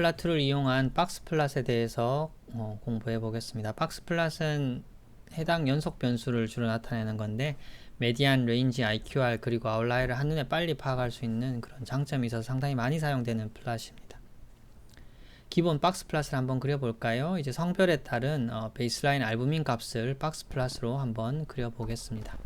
플랫을 이용한 박스 플랫에 대해서 공부해 보겠습니다. 박스 플랫은 해당 연속 변수를 주로 나타내는 건데 메디안, 레인지, IQR 그리고 아웃라이어를 한눈에 빨리 파악할 수 있는 그런 장점이 있어서 상당히 많이 사용되는 플랫입니다. 기본 박스 플랫을 한번 그려볼까요? 이제 성별에 따른 베이스라인 알부민 값을 박스 플랫으로 한번 그려보겠습니다.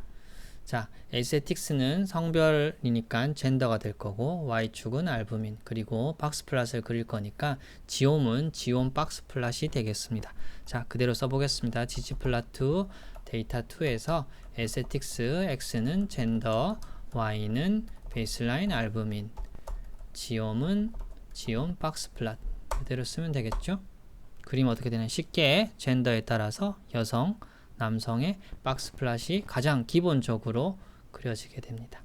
자, 에스테틱스는 성별이니까 젠더가 될 거고 Y축은 알부민, 그리고 박스 플랫을 그릴 거니까 지옴은 지옴 박스 플랫이 되겠습니다. 자, 그대로 써보겠습니다. ggplot 데이터 2에서 에스테틱스 X는 젠더, Y는 베이스라인 알부민, 지옴은 지옴 박스 플랫 그대로 쓰면 되겠죠? 그림 어떻게 되냐, 쉽게 젠더에 따라서 여성, 남성의 박스 플랫이 가장 기본적으로 그려지게 됩니다.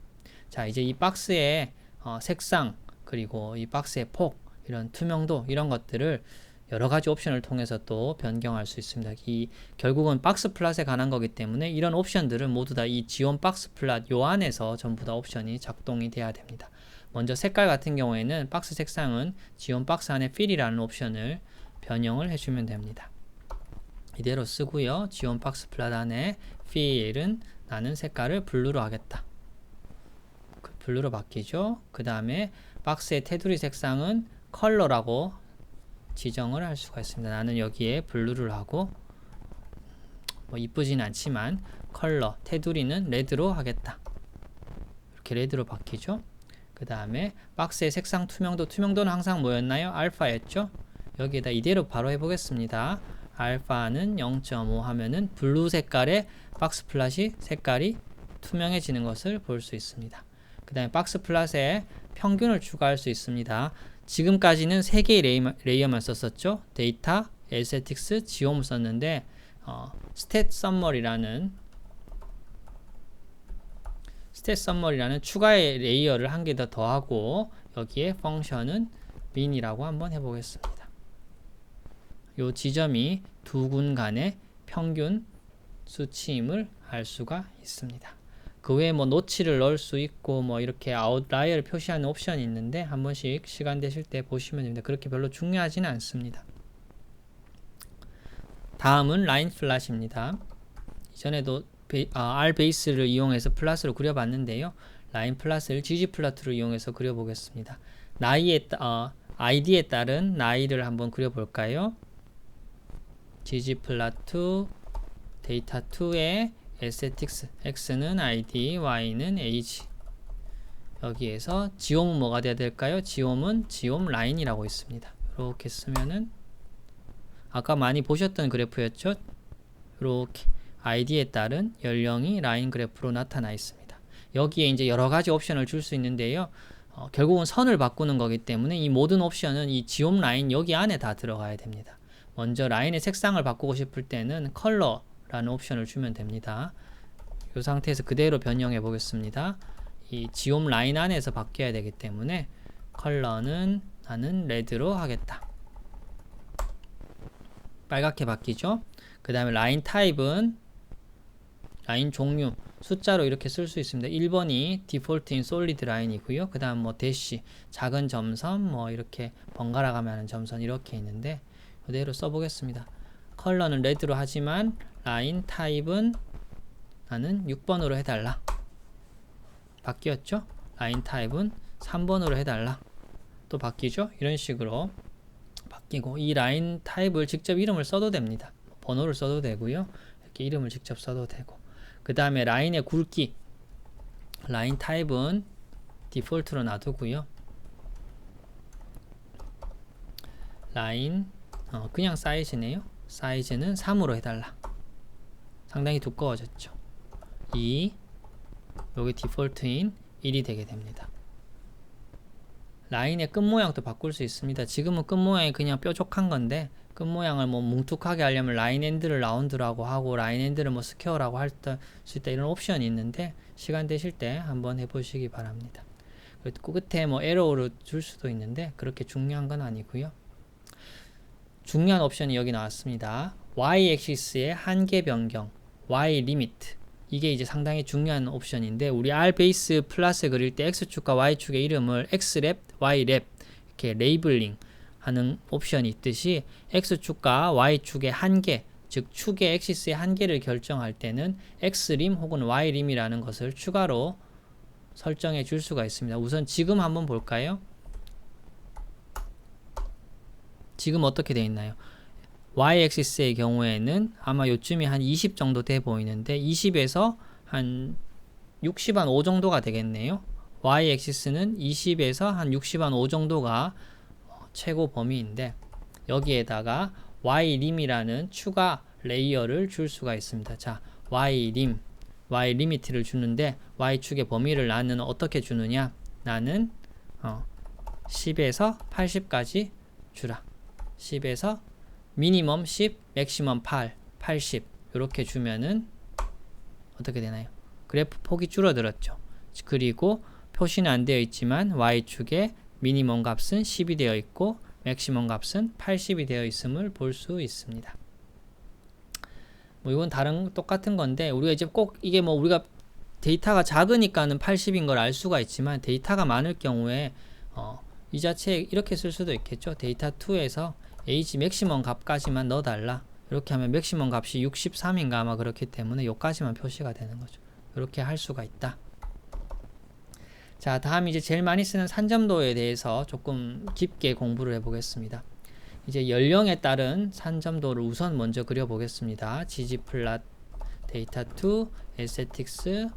자, 이제 이 박스의 색상, 그리고 이 박스의 폭, 이런 투명도, 이런 것들을 여러가지 옵션을 통해서 또 변경할 수 있습니다. 결국은 박스 플랫에 관한 거기 때문에 이런 옵션들은 모두 다 이 지온 박스 플랫 요 안에서 전부 다 옵션이 작동이 돼야 됩니다. 먼저 색깔 같은 경우에는 박스 색상은 지온 박스 안에 fill이라는 옵션을 변형을 해주면 됩니다. 이대로 쓰고요. 지온 박스 플랫 안에 fill은 나는 색깔을 블루로 하겠다. 블루로 바뀌죠. 그 다음에 박스의 테두리 색상은 컬러라고 지정을 할 수가 있습니다. 나는 여기에 블루를 하고 뭐 이쁘진 않지만 컬러, 테두리는 레드로 하겠다. 이렇게 레드로 바뀌죠. 그 다음에 박스의 색상 투명도는 항상 뭐였나요? 알파였죠. 여기에다 이대로 바로 해보겠습니다. 알파는 0.5 하면은 블루 색깔의 박스 플랫이 색깔이 투명해지는 것을 볼 수 있습니다. 그 다음에 박스 플랫에 평균을 추가할 수 있습니다. 지금까지는 3개의 레이어만 썼었죠. 데이터, 에스테틱스, 지옴을 썼는데 스탯 썸머리라는 추가의 레이어를 한 개 더 더하고 여기에 펑션은 min이라고 한번 해보겠습니다. 요 지점이 두 군 간의 평균 수치임을 알 수가 있습니다. 그 외에 뭐 노치를 넣을 수 있고 뭐 이렇게 아웃라이어를 표시하는 옵션이 있는데 한 번씩 시간 되실 때 보시면 됩니다. 그렇게 별로 중요하지는 않습니다. 다음은 라인 플랫입니다. 이전에도 R 베이스를 이용해서 플랫으로 그려봤는데요. 라인 플랫을 ggplot로 이용해서 그려보겠습니다. 아이디에 따른 나이를 한번 그려볼까요? ggplot 데이터 2의 aesthetics x는 id, y는 age. 여기에서 지옴은 뭐가 돼야 될까요? 지옴은 지옴 라인이라고 있습니다. 이렇게 쓰면은 아까 많이 보셨던 그래프였죠? 이렇게 id에 따른 연령이 라인 그래프로 나타나 있습니다. 여기에 이제 여러 가지 옵션을 줄 수 있는데요. 결국은 선을 바꾸는 거기 때문에 이 모든 옵션은 이 지옴 라인 여기 안에 다 들어가야 됩니다. 먼저 라인의 색상을 바꾸고 싶을 때는 컬러라는 옵션을 주면 됩니다. 이 상태에서 그대로 변형해 보겠습니다. 이 지옴 라인 안에서 바뀌어야 되기 때문에 컬러는 나는 레드로 하겠다. 빨갛게 바뀌죠. 그 다음에 라인 타입은 라인 종류 숫자로 이렇게 쓸 수 있습니다. 1번이 디폴트인 솔리드 라인이고요. 그 다음 뭐 대시, 작은 점선, 뭐 이렇게 번갈아 가면 하는 점선 이렇게 있는데 그대로 써보겠습니다. 컬러는 레드로 하지만 라인 타입은 나는 6번으로 해달라. 바뀌었죠? 라인 타입은 3번으로 해달라. 또 바뀌죠? 이런 식으로 바뀌고 이 라인 타입을 직접 이름을 써도 됩니다. 번호를 써도 되고요. 이렇게 이름을 직접 써도 되고 그 다음에 라인의 굵기 라인 타입은 디폴트로 놔두고요. 라인 그냥 사이즈네요. 사이즈는 3으로 해달라. 상당히 두꺼워졌죠. 2 여기 디폴트인 1이 되게 됩니다. 라인의 끝 모양도 바꿀 수 있습니다. 지금은 끝 모양이 그냥 뾰족한 건데 끝 모양을 뭐 뭉툭하게 하려면 라인 엔드를 라운드라고 하고 라인 엔드를 뭐 스퀘어라고 할 수 있다 이런 옵션이 있는데 시간 되실 때 한번 해보시기 바랍니다. 그리고 끝에 뭐 에러를 줄 수도 있는데 그렇게 중요한 건 아니고요. 중요한 옵션이 여기 나왔습니다. y-axis의 한계 변경, y-limit 이게 이제 상당히 중요한 옵션인데 우리 R 베이스 플랫을 그릴 때 X축과 Y축의 이름을 X랩, Y랩 이렇게 레이블링 하는 옵션이 있듯이 X축과 Y축의 한계, 즉 축의 엑시스의 한계를 결정할 때는 X림 혹은 Y림이라는 것을 추가로 설정해 줄 수가 있습니다. 우선 지금 한번 볼까요? 지금 어떻게 되어 있나요? Y-액시스의 경우에는 아마 요쯤이 한 20 정도 돼 보이는데 20에서 한 60 한 5 정도가 되겠네요. Y-액시스는 20에서 한 60 한 5 정도가 최고 범위인데 여기에다가 Y림이라는 추가 레이어를 줄 수가 있습니다. 자, Y림, Y 리미트를 주는데 Y축의 범위를 나는 어떻게 주느냐? 나는 10에서 80까지 주라. 10에서 미니멈 10, 맥시멈 8, 80 이렇게 주면은 어떻게 되나요? 그래프 폭이 줄어들었죠. 그리고 표시는 안 되어 있지만 Y축의 미니멈 값은 10이 되어 있고 맥시멈 값은 80이 되어 있음을 볼 수 있습니다. 뭐 이건 똑같은 건데 우리가 이제 꼭 이게 뭐 우리가 데이터가 작으니까는 80인 걸 알 수가 있지만 데이터가 많을 경우에 이 자체에 이렇게 쓸 수도 있겠죠. 데이터 2에서 age 맥시멈 값까지만 넣어달라. 이렇게 하면 맥시멈 값이 63인가 아마 그렇기 때문에 요까지만 표시가 되는 거죠. 이렇게 할 수가 있다. 자, 다음 이제 제일 많이 쓰는 산점도에 대해서 조금 깊게 공부를 해보겠습니다. 이제 연령에 따른 산점도를 우선 먼저 그려보겠습니다. ggplot data2 aesthetics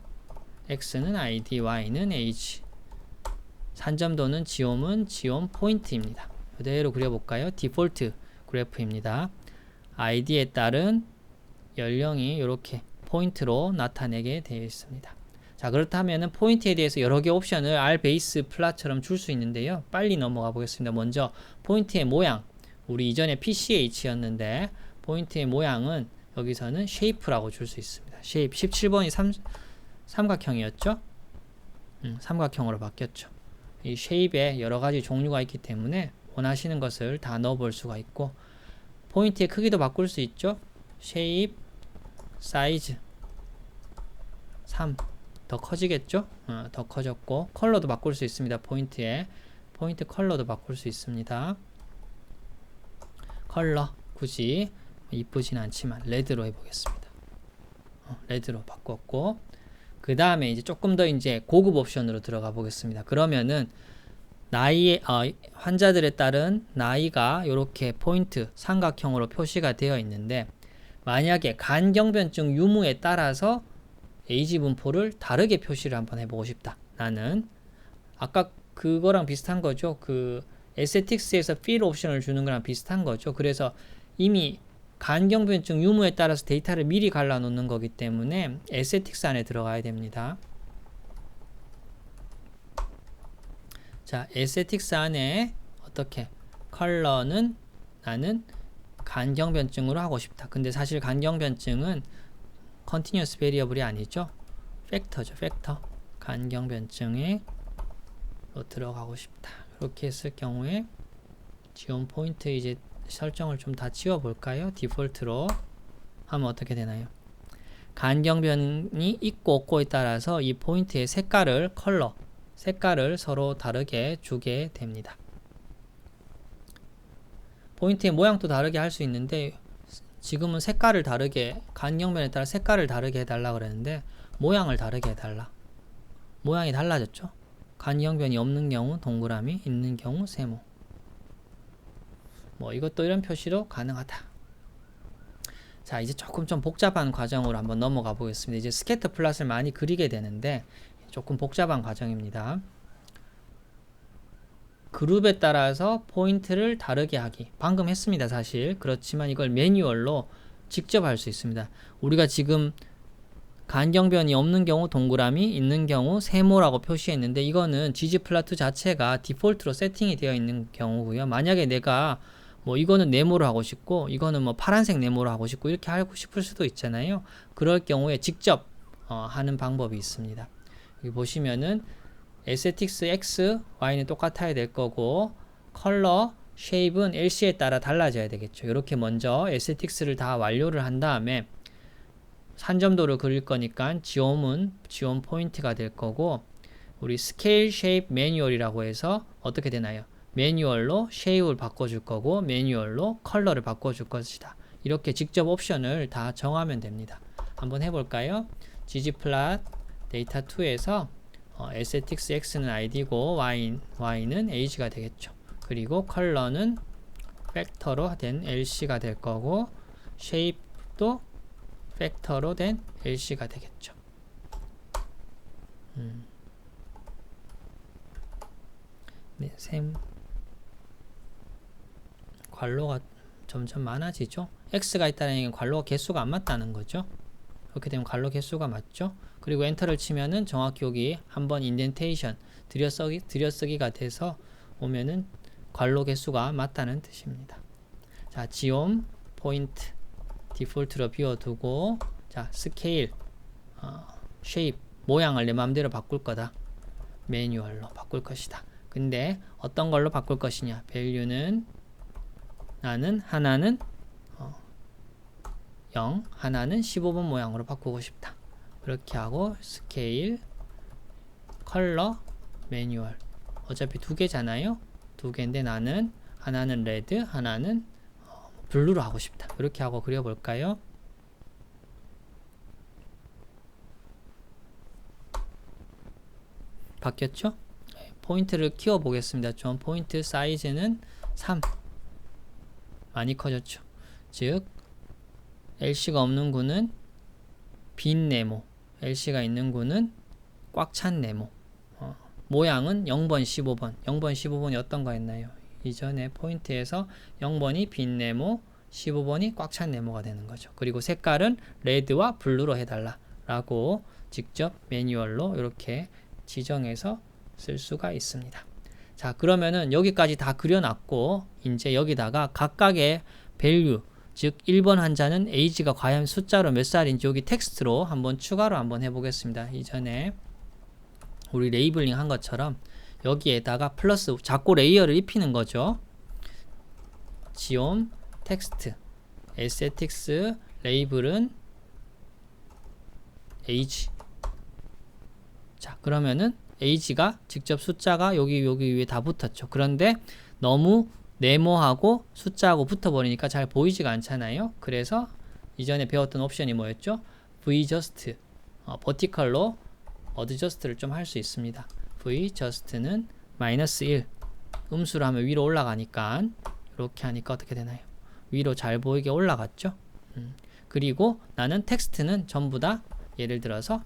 x는 id, y는 age. 산점도는 지옴은 지옴 포인트입니다. 그대로 그려볼까요? 디폴트 그래프입니다. id에 따른 연령이 이렇게 포인트로 나타내게 되어 있습니다. 자, 그렇다면 포인트에 대해서 여러 개 옵션을 R베이스 플랫처럼 줄 수 있는데요. 빨리 넘어가 보겠습니다. 먼저 포인트의 모양. 우리 이전에 PCH였는데 포인트의 모양은 여기서는 쉐이프라고 줄 수 있습니다. 쉐이프 17번이 삼각형이었죠? 삼각형으로 바뀌었죠. 이 쉐입에 여러 가지 종류가 있기 때문에 원하시는 것을 다 넣어볼 수가 있고 포인트의 크기도 바꿀 수 있죠. 쉐입, 사이즈 3 더 커지겠죠? 더 커졌고 컬러도 바꿀 수 있습니다. 포인트 컬러도 바꿀 수 있습니다. 컬러 굳이 이쁘진 않지만 레드로 해보겠습니다. 레드로 바꿨고 그 다음에 이제 조금 더 이제 고급 옵션으로 들어가 보겠습니다. 그러면은 환자들에 따른 나이가 이렇게 포인트 삼각형으로 표시가 되어 있는데 만약에 간경변증 유무에 따라서 에이지 분포를 다르게 표시를 한번 해보고 싶다. 나는 아까 그거랑 비슷한 거죠. 그 에스테틱스에서 필 옵션을 주는 거랑 비슷한 거죠. 그래서 이미 간경변증 유무에 따라서 데이터를 미리 갈라놓는 거기 때문에 에스테틱스 안에 들어가야 됩니다. 자, 에스테틱스 안에 어떻게 컬러는 나는 간경변증으로 하고 싶다. 근데 사실 간경변증은 컨티뉴어스 베리어블이 아니죠. 팩터죠. 팩터. 간경변증에 들어가고 싶다. 이렇게 했을 경우에 지원 포인트 이제 설정을 좀 다 지워볼까요? 디폴트로 하면 어떻게 되나요? 간경변이 있고 없고에 따라서 이 포인트의 색깔을 서로 다르게 주게 됩니다. 포인트의 모양도 다르게 할 수 있는데 지금은 색깔을 다르게 간경변에 따라 색깔을 다르게 해달라 그랬는데 모양을 다르게 해달라. 모양이 달라졌죠? 간경변이 없는 경우 동그라미, 있는 경우 세모. 뭐 이것도 이런 표시로 가능하다. 자, 이제 조금 좀 복잡한 과정으로 한번 넘어가 보겠습니다. 이제 스캐터 플롯을 많이 그리게 되는데 조금 복잡한 과정입니다. 그룹에 따라서 포인트를 다르게 하기. 방금 했습니다, 사실. 그렇지만 이걸 매뉴얼로 직접 할 수 있습니다. 우리가 지금 간경변이 없는 경우 동그라미, 있는 경우 세모라고 표시했는데 이거는 ggplot 자체가 디폴트로 세팅이 되어 있는 경우고요. 만약에 내가 뭐 이거는 네모로 하고 싶고 이거는 뭐 파란색 네모로 하고 싶고 이렇게 하고 싶을 수도 있잖아요. 그럴 경우에 직접 하는 방법이 있습니다. 여기 보시면은 에스테틱스 X, Y는 똑같아야 될 거고 컬러, 쉐입은 LC에 따라 달라져야 되겠죠. 이렇게 먼저 에스테틱스를 다 완료를 한 다음에 산점도를 그릴 거니까 지옴은 지옴 포인트가 될 거고 우리 스케일 쉐입 매뉴얼이라고 해서 어떻게 되나요? 매뉴얼로 쉐입을 바꿔줄 거고 매뉴얼로 컬러를 바꿔줄 것이다. 이렇게 직접 옵션을 다 정하면 됩니다. 한번 해볼까요? ggplot data2에서 aesthetics x는 id고 y는 age가 되겠죠. 그리고 컬러는 팩터로 된 lc가 될 거고 쉐입도 팩터로 된 lc가 되겠죠. 네, 괄호가 점점 많아지죠. x가 있다는 얘기는 괄호 개수가 안 맞다는 거죠. 그렇게 되면 괄호 개수가 맞죠. 그리고 엔터를 치면은 정확히 여기 한번 인덴테이션 들여쓰기가 돼서 오면은 괄호 개수가 맞다는 뜻입니다. 자, 지옴 포인트 디폴트로 비워두고 자, 스케일 쉐입 모양을 내 마음대로 바꿀 거다. 매뉴얼로 바꿀 것이다. 근데 어떤 걸로 바꿀 것이냐? 밸류는 나는 하나는 0, 하나는 15번 모양으로 바꾸고 싶다. 그렇게 하고 스케일, 컬러, 매뉴얼 어차피 두 개잖아요. 두 개인데 나는 하나는 레드, 하나는 블루로 하고 싶다. 이렇게 하고 그려볼까요? 바뀌었죠? 포인트를 키워 보겠습니다. 좀 포인트 사이즈는 3 많이 커졌죠. 즉 LC가 없는 구는 빈 네모, LC가 있는 구는 꽉 찬 네모. 모양은 0번, 15번. 0번, 15번이 어떤 거 했나요? 이전에 포인트에서 0번이 빈 네모, 15번이 꽉 찬 네모가 되는 거죠. 그리고 색깔은 레드와 블루로 해달라 라고 직접 매뉴얼로 이렇게 지정해서 쓸 수가 있습니다. 자, 그러면은 여기까지 다 그려놨고 이제 여기다가 각각의 밸류, 즉 1번 환자는 age가 과연 숫자로 몇 살인지 여기 텍스트로 한번 추가로 한번 해보겠습니다. 이전에 우리 레이블링 한 것처럼 여기에다가 플러스 자꾸 레이어를 입히는 거죠. 지옴 텍스트 aesthetics 레이블은 age. 자, 그러면은 age가 직접 숫자가 여기 위에 다 붙었죠. 그런데 너무 네모하고 숫자하고 붙어버리니까 잘 보이지가 않잖아요. 그래서 이전에 배웠던 옵션이 뭐였죠? vjust 버티컬로 어드저스트를 좀 할 수 있습니다. vjust는 -1 음수로 하면 위로 올라가니까 이렇게 하니까 어떻게 되나요? 위로 잘 보이게 올라갔죠. 그리고 나는 텍스트는 전부 다 예를 들어서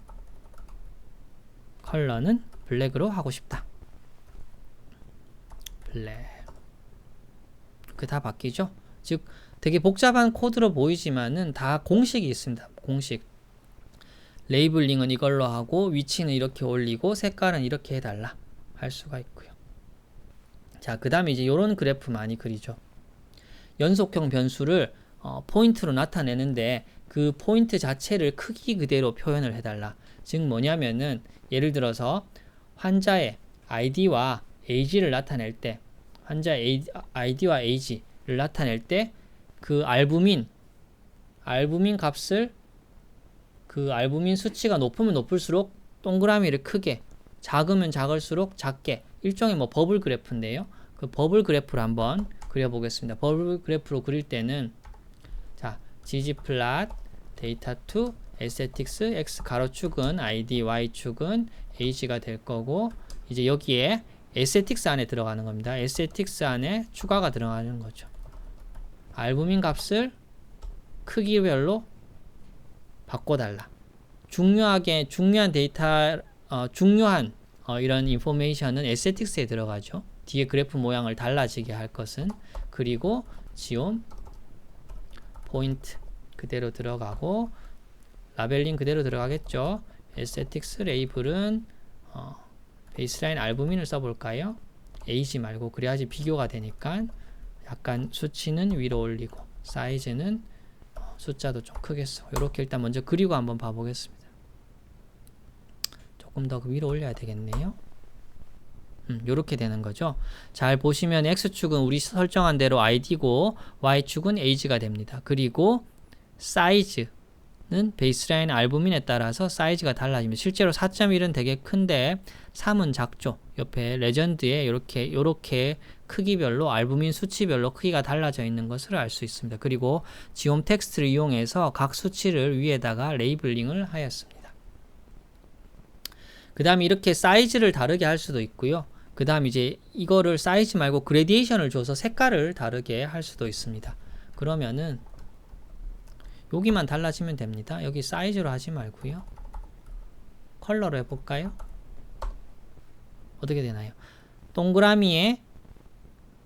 컬러는 블랙으로 하고 싶다. 블랙. 그 다 바뀌죠. 즉 되게 복잡한 코드로 보이지만은 다 공식이 있습니다. 공식. 레이블링은 이걸로 하고 위치는 이렇게 올리고 색깔은 이렇게 해달라 할 수가 있고요. 자, 그 다음에 이제 이런 그래프 많이 그리죠. 연속형 변수를 포인트로 나타내는데 그 포인트 자체를 크기 그대로 표현을 해달라. 즉 뭐냐면은 예를 들어서 환자의 id와 age를 나타낼 때 환자의 id와 age를 나타낼 때 그 알부민 값을 그 알부민 수치가 높으면 높을수록 동그라미를 크게 작으면 작을수록 작게 일종의 뭐 버블 그래프인데요. 그 버블 그래프를 한번 그려보겠습니다. 버블 그래프로 그릴 때는 자 ggplot data2 aesthetics x 가로축은 id y축은 age가 될 거고 이제 여기에 aesthetics 안에 들어가는 겁니다. aesthetics 안에 추가가 들어가는 거죠. 알부민 값을 크기별로 바꿔달라. 중요한 데이터, 중요한 이런 인포메이션은 aesthetics에 들어가죠. 뒤에 그래프 모양을 달라지게 할 것은. 그리고 지옴 포인트 그대로 들어가고 라벨링 그대로 들어가겠죠. aesthetics 레이블은 베이스라인 알부민을 써볼까요? age 말고 그래야지 비교가 되니까 약간 수치는 위로 올리고 사이즈는 숫자도 좀 크게 써. 이렇게 일단 먼저 그리고 한번 봐보겠습니다. 조금 더 위로 올려야 되겠네요. 이렇게 되는 거죠. 잘 보시면 x축은 우리 설정한 대로 id고 y축은 age가 됩니다. 그리고 사이즈 베이스라인 알부민에 따라서 사이즈가 달라집니다. 실제로 4.1은 되게 큰데 3은 작죠. 옆에 레전드에 요렇게 크기별로 알부민 수치별로 크기가 달라져 있는 것을 알 수 있습니다. 그리고 지옴 텍스트를 이용해서 각 수치를 위에다가 레이블링을 하였습니다. 그 다음에 이렇게 사이즈를 다르게 할 수도 있고요. 그 다음 이제 이거를 사이즈 말고 그레디에이션을 줘서 색깔을 다르게 할 수도 있습니다. 그러면은 여기만 달라지면 됩니다. 여기 사이즈로 하지 말고요. 컬러로 해볼까요? 어떻게 되나요? 동그라미의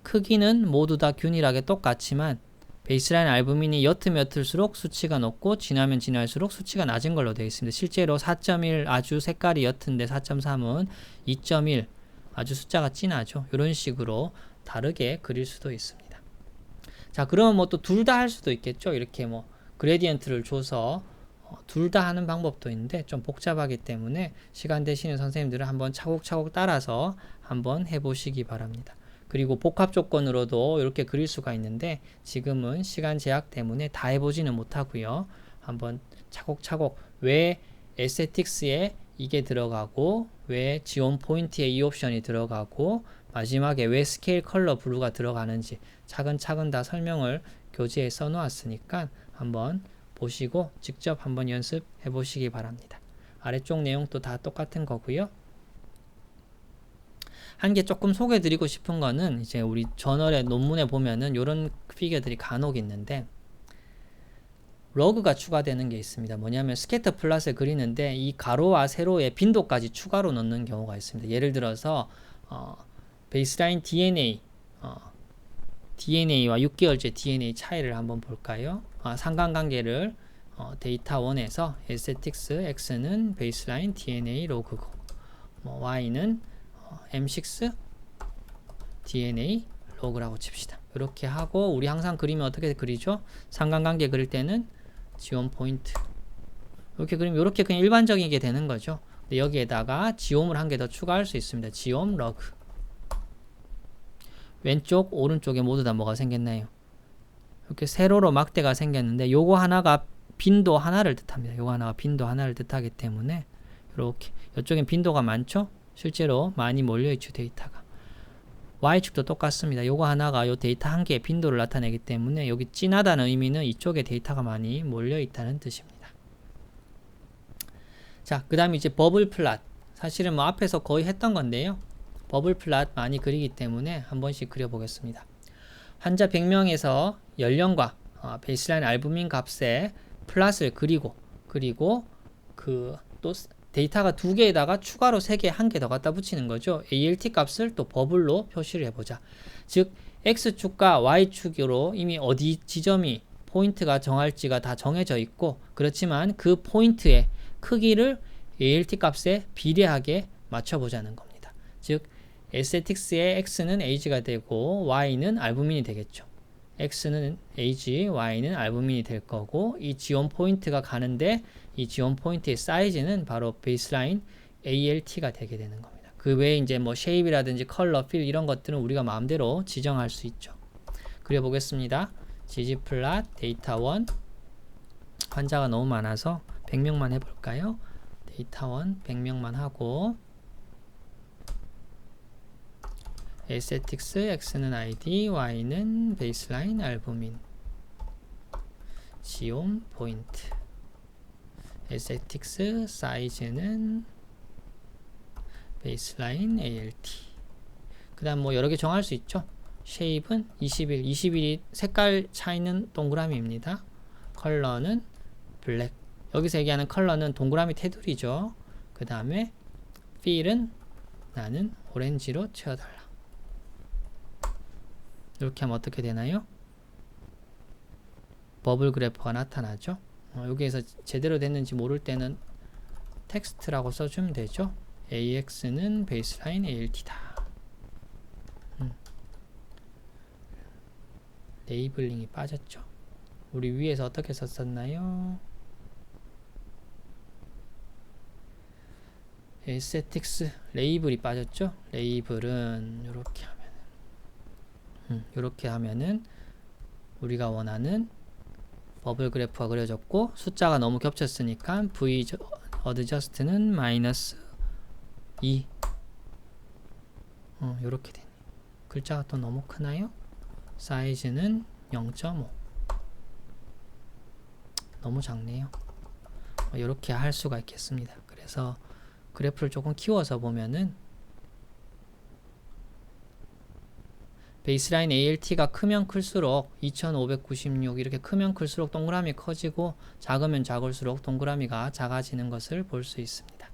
크기는 모두 다 균일하게 똑같지만 베이스라인 알부민이 옅으면 옅을수록 수치가 높고 진하면 진할수록 수치가 낮은 걸로 되어 있습니다. 실제로 4.1 아주 색깔이 옅은데 4.3은 2.1 아주 숫자가 진하죠. 이런 식으로 다르게 그릴 수도 있습니다. 자, 그러면 뭐 또 둘 다 할 수도 있겠죠. 이렇게 뭐 그레디언트를 줘서 둘 다 하는 방법도 있는데 좀 복잡하기 때문에 시간 되시는 선생님들은 한번 차곡차곡 따라서 한번 해보시기 바랍니다. 그리고 복합 조건으로도 이렇게 그릴 수가 있는데 지금은 시간 제약 때문에 다 해보지는 못하고요. 한번 차곡차곡 왜 에스테틱스에 이게 들어가고 왜 지온 포인트에 이 옵션이 들어가고 마지막에 왜 스케일 컬러 블루가 들어가는지 차근차근 다 설명을 교재에 써놓았으니까 한번 보시고 직접 한번 연습해 보시기 바랍니다. 아래쪽 내용도 다 똑같은 거고요. 한 개 조금 소개해 드리고 싶은 거는 이제 우리 저널의 논문에 보면은 이런 피겨들이 간혹 있는데 러그가 추가되는 게 있습니다. 뭐냐면 스캐터 플롯을 그리는데 이 가로와 세로에 빈도까지 추가로 넣는 경우가 있습니다. 예를 들어서 베이스라인 DNA DNA와 6개월째 DNA 차이를 한번 볼까요? 상관관계를 데이터 1에서 에스테틱스 X는 베이스라인 DNA 로그고 Y는 M6 DNA 로그라고 칩시다. 이렇게 하고 우리 항상 그리면 어떻게 그리죠? 상관관계 그릴 때는 지옴 포인트 이렇게 그리면 이렇게 그냥 일반적이게 되는 거죠. 근데 여기에다가 지옴을 한 개 더 추가할 수 있습니다. 지옴 러그 왼쪽 오른쪽에 모두 다 뭐가 생겼나요? 이렇게 세로로 막대가 생겼는데 요거 하나가 빈도 하나를 뜻합니다. 요거 하나가 빈도 하나를 뜻하기 때문에 이렇게 이쪽엔 빈도가 많죠? 실제로 많이 몰려있죠 데이터가. Y축도 똑같습니다. 요거 하나가 요 데이터 한 개의 빈도를 나타내기 때문에 여기 진하다는 의미는 이쪽에 데이터가 많이 몰려있다는 뜻입니다. 자, 그 다음에 이제 버블 플랫. 사실은 뭐 앞에서 거의 했던 건데요. 버블 플랫 많이 그리기 때문에 한 번씩 그려보겠습니다. 환자 100명에서 연령과 베이스라인 알부민 값의 플랫을 그리고 그 또 데이터가 두 개에다가 추가로 3개, 한 개 더 갖다 붙이는 거죠. ALT 값을 또 버블로 표시를 해보자. 즉 X축과 Y축으로 이미 어디 지점이 포인트가 정할지가 다 정해져 있고 그렇지만 그 포인트의 크기를 ALT 값에 비례하게 맞춰보자는 겁니다. 즉 에스테틱스의 X는 Ag가 되고 Y는 알부민이 되겠죠. X는 Ag, Y는 알부민이 될 거고 이 지온 포인트가 가는데 이 지온 포인트의 사이즈는 바로 베이스라인 ALT가 되게 되는 겁니다. 그 외에 이제 뭐 쉐입이라든지 컬러, 필 이런 것들은 우리가 마음대로 지정할 수 있죠. 그려보겠습니다. ggplot 데이터 1 환자가 너무 많아서 100명만 해볼까요? 데이터 1 100명만 하고 에스테틱스 X는 ID, Y는 베이스라인 알부민 지옴 포인트 에스테틱스 사이즈는 베이스라인 ALT 그 다음 뭐 여러개 정할 수 있죠. 쉐입은 21, 21이 색깔 차이는 동그라미입니다. 컬러는 블랙 여기서 얘기하는 컬러는 동그라미 테두리죠. 그 다음에 필은 나는 오렌지로 채워달라. 이렇게 하면 어떻게 되나요? 버블 그래프가 나타나죠. 여기에서 제대로 됐는지 모를 때는 텍스트라고 써주면 되죠. AX는 베이스라인 ALT다. 레이블링이 빠졌죠. 우리 위에서 어떻게 썼었나요? 에스테틱스 레이블이 빠졌죠. 레이블은 이렇게 하면은 우리가 원하는 버블 그래프가 그려졌고 숫자가 너무 겹쳤으니까 V adjust는 마이너스 2 요렇게 되네. 글자가 또 너무 크나요? 사이즈는 0.5 너무 작네요. 이렇게 할 수가 있겠습니다. 그래서 그래프를 조금 키워서 보면은 베이스라인 ALT가 크면 클수록 2596 이렇게 크면 클수록 동그라미 커지고 작으면 작을수록 동그라미가 작아지는 것을 볼 수 있습니다.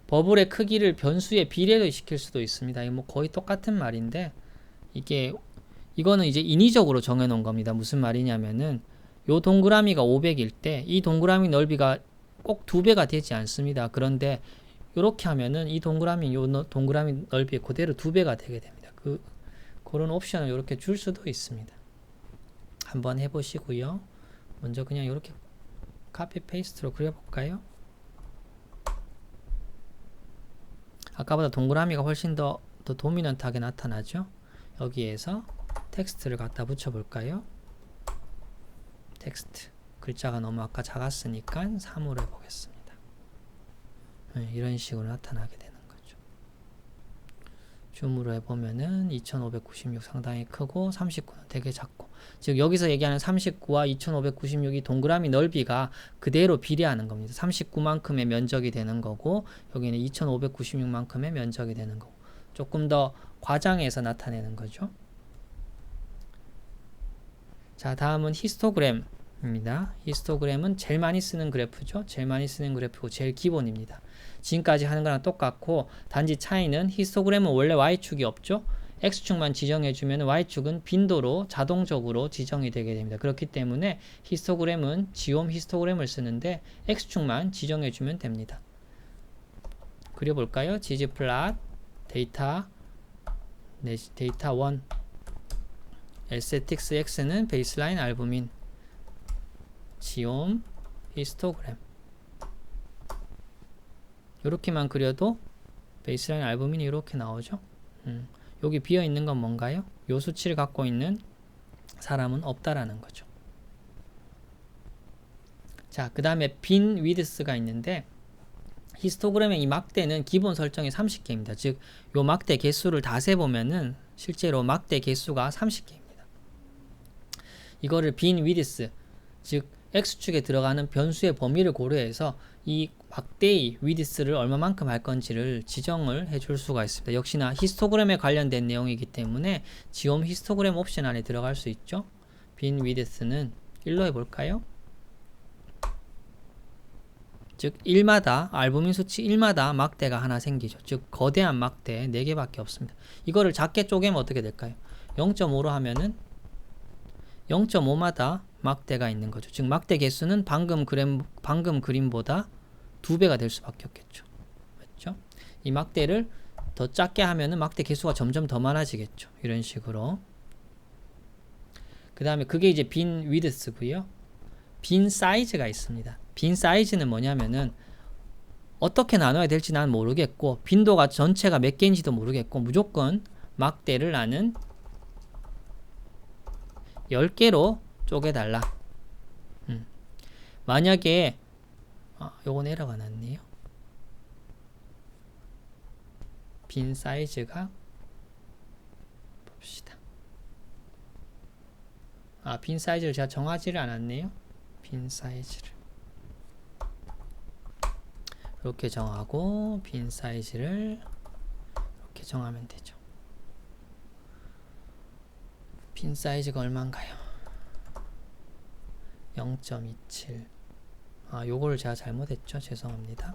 버블의 크기를 변수에 비례도 시킬 수도 있습니다. 뭐 거의 똑같은 말인데 이거는 이제 인위적으로 정해 놓은 겁니다. 무슨 말이냐면은 요 동그라미가 500일 때 이 동그라미 넓이가 꼭 2배가 되지 않습니다. 그런데 이렇게 하면은 이 동그라미 동그라미 넓이 그대로 2배가 되게 됩니다. 그런 옵션을 이렇게 줄 수도 있습니다. 한번 해보시고요. 먼저 그냥 이렇게 카피 페이스트로 그려볼까요? 아까보다 동그라미가 훨씬 더 도미넌트하게 나타나죠. 여기에서 텍스트를 갖다 붙여볼까요? 텍스트 글자가 너무 아까 작았으니까 3으로 해보겠습니다. 이런 식으로 나타나게 되는 거죠. 줌으로 해보면은 2596 상당히 크고 39는 되게 작고, 즉 여기서 얘기하는 39와 2596이 동그라미 넓이가 그대로 비례하는 겁니다. 39만큼의 면적이 되는 거고 여기는 2596만큼의 면적이 되는 거고, 조금 더 과장해서 나타내는 거죠. 자, 다음은 히스토그램입니다. 히스토그램은 제일 많이 쓰는 그래프죠. 제일 많이 쓰는 그래프고 제일 기본입니다. 지금까지 하는 거랑 똑같고 단지 차이는 히스토그램은 원래 Y축이 없죠. X축만 지정해주면 Y축은 빈도로 자동적으로 지정이 되게 됩니다. 그렇기 때문에 히스토그램은 지옴 히스토그램을 쓰는데 X축만 지정해주면 됩니다. 그려볼까요? 지지플랫 데이터 1 에스테틱스 X는 베이스라인 알부민 지옴 히스토그램 이렇게만 그려도 베이스라인 알부민이 이렇게 나오죠. 여기 비어있는 건 뭔가요? 요 수치를 갖고 있는 사람은 없다라는 거죠. 자, 그 다음에 빈 위드스가 있는데 히스토그램의 이 막대는 기본 설정이 30개입니다. 즉, 요 막대 개수를 다 세보면은 실제로 막대 개수가 30개입니다. 이거를 빈 위드스, 즉 X축에 들어가는 변수의 범위를 고려해서 이 막대의 위드스를 얼마만큼 할 건지를 지정을 해줄 수가 있습니다. 역시나 히스토그램에 관련된 내용이기 때문에 지옴 히스토그램 옵션 안에 들어갈 수 있죠. 빈 위드스는 1로 해볼까요? 즉 1마다 알부민 수치 1마다 막대가 하나 생기죠. 즉 거대한 막대 4개밖에 없습니다. 이거를 작게 쪼개면 어떻게 될까요? 0.5로 하면은 0.5마다 막대가 있는 거죠. 즉 막대 개수는 방금 그림보다 2배가 될 수밖에 없겠죠. 맞죠? 이 막대를 더 작게 하면은 막대 개수가 점점 더 많아지겠죠. 이런 식으로. 그 다음에 그게 이제 빈 위드스고요. 빈 사이즈가 있습니다. 빈 사이즈는 뭐냐면은 어떻게 나눠야 될지 난 모르겠고 빈도가 전체가 몇 개인지도 모르겠고 무조건 막대를 나는 10개로 쪼개달라. 만약에 요건 에러가 났네요. 빈 사이즈가 봅시다. 빈 사이즈를 제가 정하지를 않았네요. 빈 사이즈를 이렇게 정하고 빈 사이즈를 이렇게 정하면 되죠. 빈 사이즈가 얼마인가요? 0.27. 요거를 제가 잘못했죠. 죄송합니다.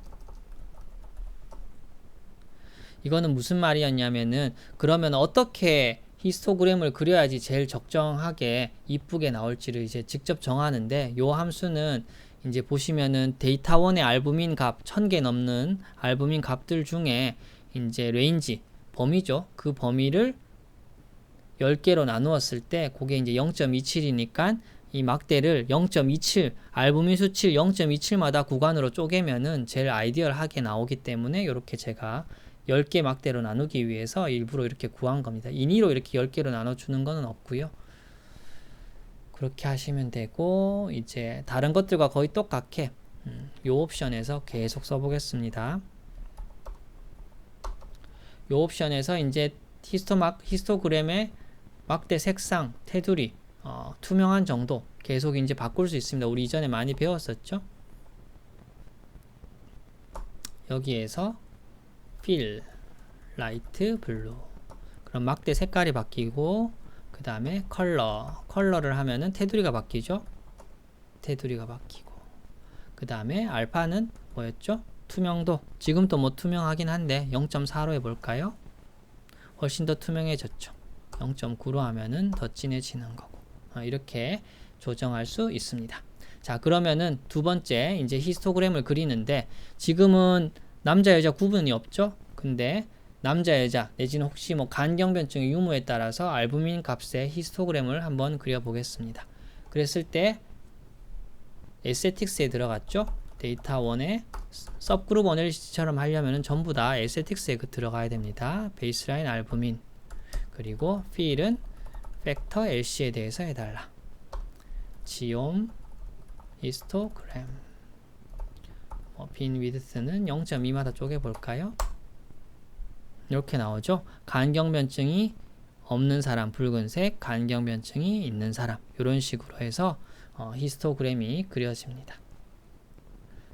이거는 무슨 말이었냐면은 그러면 어떻게 히스토그램을 그려야지 제일 적정하게 이쁘게 나올지를 이제 직접 정하는데 요 함수는 이제 보시면은 데이터 1의 알부민 값 1000개 넘는 알부민 값들 중에 이제 레인지 범위죠. 그 범위를 10개로 나누었을 때 그게 이제 0.27이니까 이 막대를 0.27 알부민 수치를 0.27마다 구간으로 쪼개면은 제일 아이디얼하게 나오기 때문에 이렇게 제가 10개 막대로 나누기 위해서 일부러 이렇게 구한 겁니다. 인위로 이렇게 10개로 나눠주는 거는 없고요. 그렇게 하시면 되고, 이제 다른 것들과 거의 똑같게 요 옵션에서 계속 써보겠습니다. 요 옵션에서 이제 히스토그램의 막대 색상, 테두리, 투명한 정도 계속 이제 바꿀 수 있습니다. 우리 이전에 많이 배웠었죠? 여기에서 fill, light blue. 그럼 막대 색깔이 바뀌고, 그 다음에 컬러를 하면은 테두리가 바뀌죠? 테두리가 바뀌고, 그 다음에 알파는 뭐였죠? 투명도. 지금도 뭐 투명하긴 한데 0.4로 해볼까요? 훨씬 더 투명해졌죠. 0.9로 하면은 더 진해지는 거고. 이렇게 조정할 수 있습니다. 자, 그러면은 두 번째 이제 히스토그램을 그리는데, 지금은 남자 여자 구분이 없죠? 근데 남자 여자 내지는 혹시 뭐 간경변증의 유무에 따라서 알부민 값의 히스토그램을 한번 그려보겠습니다. 그랬을 때 에스테틱스에 들어갔죠? 데이터 1에 서브그룹 어널리시스처럼 하려면 전부 다 에스테틱스에 들어가야 됩니다. 베이스라인 알부민, 그리고 필은 팩터 LC에 대해서 해달라. 지옴 히스토그램, 빈 위드스는 0.2마다 쪼개볼까요? 이렇게 나오죠. 간경변증이 없는 사람 붉은색, 간경변증이 있는 사람, 이런 식으로 해서 히스토그램이 그려집니다.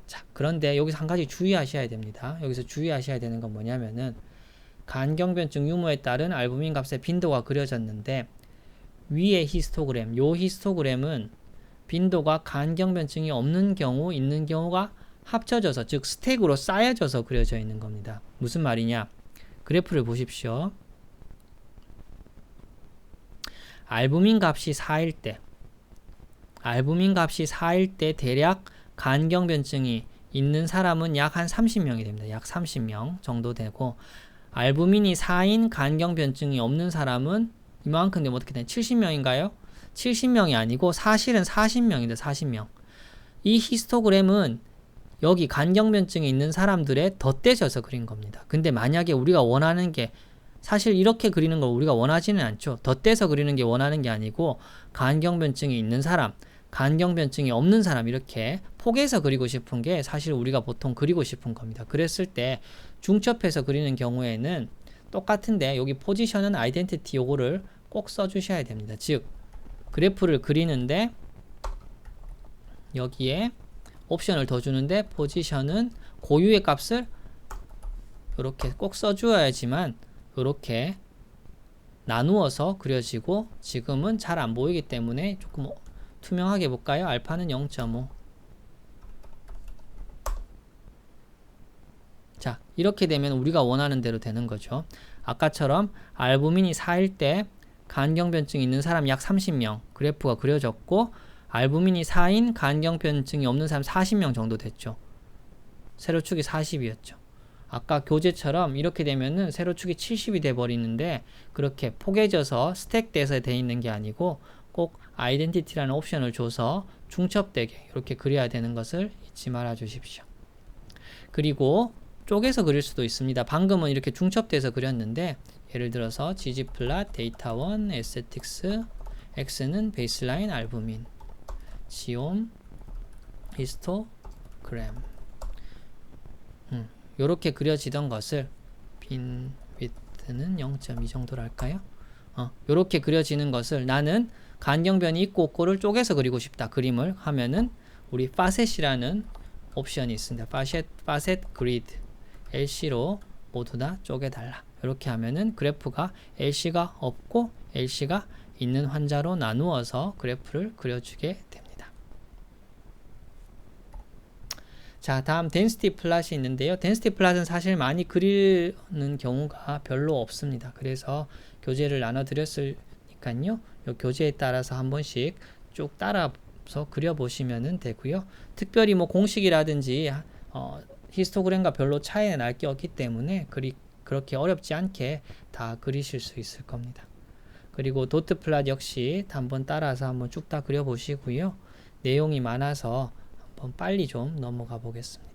자, 그런데 여기서 한 가지 주의하셔야 됩니다. 여기서 주의하셔야 되는 건 뭐냐면은, 간경변증 유무에 따른 알부민 값의 빈도가 그려졌는데, 위에 히스토그램, 요 히스토그램은 빈도가 간경변증이 없는 경우, 있는 경우가 합쳐져서, 즉 스택으로 쌓여져서 그려져 있는 겁니다. 무슨 말이냐? 그래프를 보십시오. 알부민 값이 4일 때 대략 간경변증이 있는 사람은 약 한 30명이 됩니다. 약 30명 정도 되고, 알부민이 4인 간경변증이 없는 사람은 이만큼 되면 어떻게 되나요? 70명인가요? 70명이 아니고 사실은 40명입니다. 40명. 이 히스토그램은 여기 간경변증이 있는 사람들의 덧대져서 그린 겁니다. 근데 만약에 우리가 원하는 게, 사실 이렇게 그리는 걸 우리가 원하지는 않죠. 덧대서 그리는 게 원하는 게 아니고, 간경변증이 있는 사람, 간경변증이 없는 사람, 이렇게 포개서 그리고 싶은 게 사실 우리가 보통 그리고 싶은 겁니다. 그랬을 때 중첩해서 그리는 경우에는 똑같은데, 여기 포지션은 아이덴티티 요거를 꼭 써주셔야 됩니다. 즉 그래프를 그리는데 여기에 옵션을 더 주는데, 포지션은 고유의 값을 이렇게 꼭 써주어야지만 이렇게 나누어서 그려지고, 지금은 잘 안 보이기 때문에 조금 투명하게 볼까요? 알파는 0.5. 자, 이렇게 되면 우리가 원하는 대로 되는 거죠. 아까처럼 알부민이 4일 때 간경변증이 있는 사람 약 30명 그래프가 그려졌고, 알부민이 4인 간경변증이 없는 사람 40명 정도 됐죠. 세로축이 40이었죠. 아까 교재처럼 이렇게 되면은 세로축이 70이 돼 버리는데, 그렇게 포개져서 스택돼서 돼 있는 게 아니고 꼭 아이덴티티라는 옵션을 줘서 중첩되게 이렇게 그려야 되는 것을 잊지 말아 주십시오. 그리고 쪼개서 그릴 수도 있습니다. 방금은 이렇게 중첩돼서 그렸는데, 예를 들어서 gg플ot, 데이터1, 에스테틱스, x는 베이스라인 알부민, 지옴 히스토그램, 요렇게 그려지던 것을 빈 위드는 0.2 정도로 할까요? 요렇게 그려지는 것을 나는 간경변이 있고 없고를 쪼개서 그리고 싶다, 그림을 하면은 우리 파셋이라는 옵션이 있습니다. 파셋 그리드 LC로 모두 다 쪼개달라. 이렇게 하면은 그래프가 LC가 없고 LC가 있는 환자로 나누어서 그래프를 그려주게 됩니다. 자, 다음 덴시티 플롯이 있는데요. 덴시티 플롯은 사실 많이 그리는 경우가 별로 없습니다. 그래서 교재를 나눠 드렸으니까요, 요 교재에 따라서 한 번씩 쭉 따라서 그려보시면 되고요. 특별히 뭐 공식이라든지 히스토그램과 별로 차이가 날 게 없기 때문에 그렇게 어렵지 않게 다 그리실 수 있을 겁니다. 그리고 도트 플롯 역시 한번 따라서 한번 쭉 다 그려보시고요. 내용이 많아서 한번 빨리 좀 넘어가 보겠습니다.